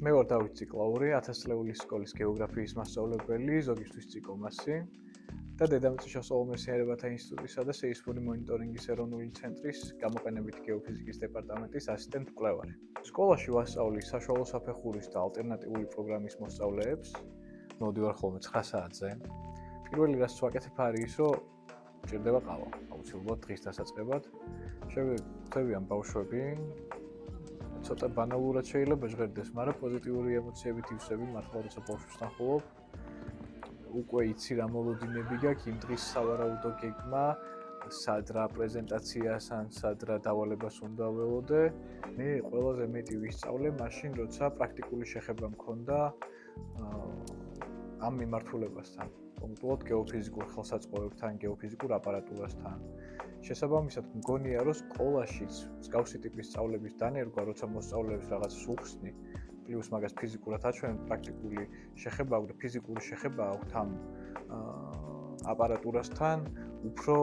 მე ვარ დავით ციკლაური, 1000 წლეულის სკოლის გეოგრაფიის მასწავლებელი, ზოგისთვის ციკომასი და დედამიწის შესწავლილ მეცნიერებათა ინსტიტუტისა და სეისმური მონიტორინგის ეროვნული ცენტრის გამოყენებითი გეოფიზიკის დეპარტამენტის ასისტენტ მკვლევარი. სკოლაში ვასწავლი საშუალო საფეხურის და ალტერნატიული პროგრამის მოსწავლეებს. მოვდივარ ხოლმე 9 საათზე. პირველი რაც ვაკეთებ არის ის, რომ ჭირდება ყავა, აუცილებლად დღის დასაწყებად. შევხვდები ამ ბავშვები, ცოტა ბანალურად შეიძლება ჟღერდეს, მაგრამ პოზიტიური ემოციებით ივსები მართლა როცა ბავშვს ნახულობ. უკვე იცი რა მოლოდინები გაქვს იმ დღის სავარაუდო გეგმა, სად რა პრეზენტაციას ან სად რა დავალებას უნდა ველოდე. მე ყველაზე მეტი ვისწავლე მაშინ, როცა პრაქტიკული შეხება მქონდა ამ მიმართულებასთან. კონკრეტულად გეოფიზიკურ ხელსაწყოებთან, გეოფიზიკურ აპარატურასთან. შესაბამისად, მგონია, რომ სკოლაშიც მსგავსი ტიპის სწავლების დანერგვა, როცა მოსწავლეებს რაღაცას უხსნი, პლუს მაგას ფიზიკურად აჩვენებ, პრაქტიკული შეხება აქვს და ფიზიკური შეხება აქვს ამ აპარატურასთან, უფრო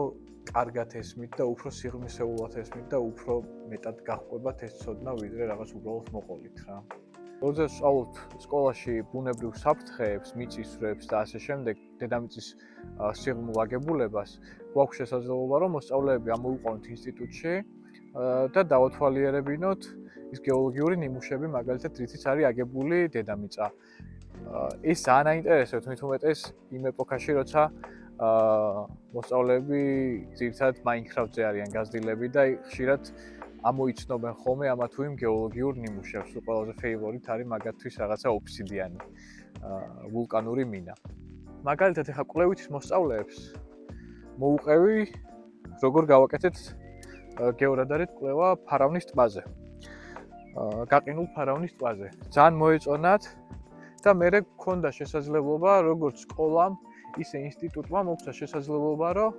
კარგად ესმით და უფრო სიღრმისეულად ესმით და უფრო მეტად გაჰყვებათ ეს ცოდნა, ვიდრე რაღაც უბრალოდ მოყოლით რა. როცა სწავლობთ სკოლაში ბუნებრივ საფრთხეებს, მიწისძვრებს და ასე შემდეგ, დედამიწის სიღრმულ აგებულებას, გვაქვს შესაძლებლობა, რომ მოსწავლეები ამოვიყვანოთ ინსტიტუტში და დავათვალიერებინოთ ის გეოლოგიური ნიმუშები, მაგალითად, რითიც არის აგებული დედამიწა. ეს ძალიან აინტერესებთ, მით უმეტეს იმ ეპოქაში, როცა მოსწავლეები ძირითადად Minecraft-ზე არიან გაზრდილები და ხშირად ამოიცნობენ ხოლმე ამა თუ იმ გეოლოგიურ ნიმუშებს. ყველაზე ფეივორიტ არის მაგათთვის რაღაცა ობსიდიანი, ვულკანური მინა. მაგალითად, ეხლა კვლევითის მოსწავლეებს მოუყევი, როგორ გავაკეთეთ გეორადარით კვლევა ფარავნის ტბაზე. გაყინულ ფარავნის ტბაზე. ძალიან მოეწონათ და მერე გქონდა შესაძლებლობა, როგორც სკოლამ, ისე ინსტიტუტმა მოგვცა შესაძლებლობა, რომ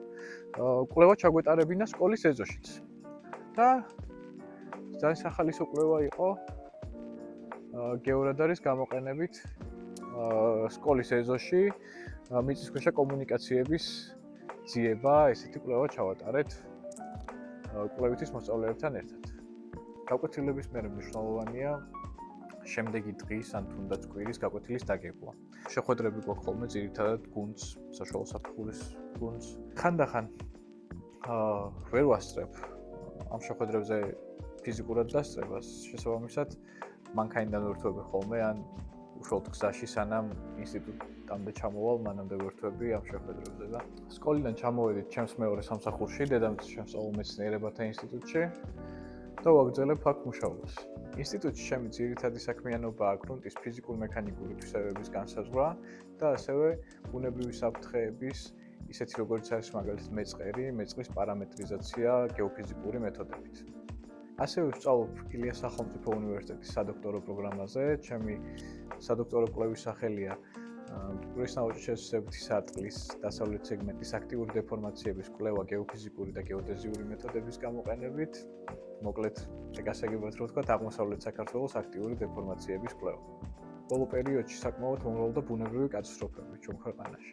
კვლევა ჩაგვეტარებინა სკოლის ეზოშიც. და ძალიან სახალისო კვლევა იყო გეორადარის გამოყენებით სკოლის ეზოში მიწისქვეშა კომუნიკაციების ძიება, ესეთი კვლევა ჩავატარეთ კვლევითის მოსწავლეებთან ერთად. გაკვეთილების მერე მნიშვნელოვანია შემდეგი დღის ან თუნდაც კვირის გაკვეთილის დაგეგმვა. შეხვედრები გვაქვს ხოლმე ძირითადად გუნდს, საშუალო საფეხურის გუნდს. ხანდახან ვერ ვასწრებ ამ შეხვედრებზე ფიზიკურად დასწრებას, შესაბამისად მანქანიდან ვერთვები ხოლმე ან უშუალოდ გზაში სანამ ინსტიტუტამდე ჩამოვალ, მანამდე ვერთვები ამ შეხვედრებზე და სკოლიდან ჩამოვედით ჩემს მეორე სამსახურში, დედამიწის შესწავლილ მეცნიერებათა ინსტიტუტში და ვაგრძელებ აქ მუშაობას. ინსტიტუტში ჩემი ძირითადი საქმიანობაა გრუნტის ფიზიკურ-მექანიკური თვისებების განსაზღვრა და ასევე ბუნებრივი საფრთხეების, ისეთი როგორც არის მაგალითად მეწყრის პარამეტრიზაცია გეოფიზიკური მეთოდებით. ასევე ვსწავლობ ილიას სახელმწიფო უნივერსიტეტის სადოქტორო პროგრამაზე. ჩემი სადოქტორო კვლევის სახელია მტკვრის ნაოჭის შესაძლებელთა სარტყლის დასავლეთ სეგმენტის აქტიური დეფორმაციების კვლევა გეოფიზიკური და გეოდეზიური მეთოდების გამოყენებით. მოკლედ, გასაგებად რო ვთქვათ, აღმოსავლეთ საქართველოს აქტიური დეფორმაციების კვლევა. ბოლო პერიოდში საკმაოდ მომრავლდა ბუნებრივი კატასტროფები ჩვენ ქვეყანაში.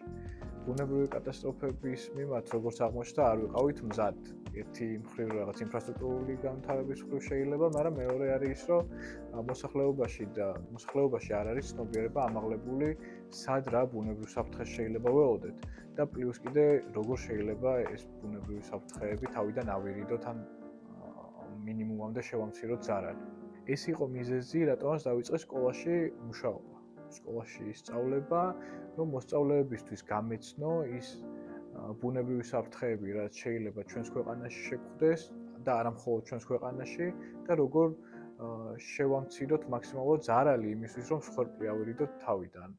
ბუნებრივი კატასტროფების მიმართ, როგორც აღმოჩნდა, არ ვიყავით მზად. ერთი მხრივ რაღაც ინფრასტრუქტურული განვითარების მხრივ შეიძლება, მაგრამ მეორე არის ის, რომ მოსახლეობაში არ არის ცნობიერება ამაღლებული, სად რა ბუნებრივ საფრთხეს შეიძლება ველოდეთ და პლუს კიდე როგორ შეიძლება ეს ბუნებრივი საფრთხეები თავიდან ავირიდოთ ან მინიმუმამდე შევამციროთ ზარალი. ეს იყო მიზეზი, რატომაც დავიწყე სკოლაში მუშაობა. სკოლაში სწავლება, რომ მოსწავლეებისთვის გამეცნო ის ბუნებრივი საფრთხეები, რაც შეიძლება ჩვენს ქვეყანაში შეგვხვდეს და არა მხოლოდ ჩვენს ქვეყანაში და როგორ შევამციროთ მაქსიმალურად ზარალი იმისთვის, რომ მსხვერპლი ავირიდოთ თავიდან.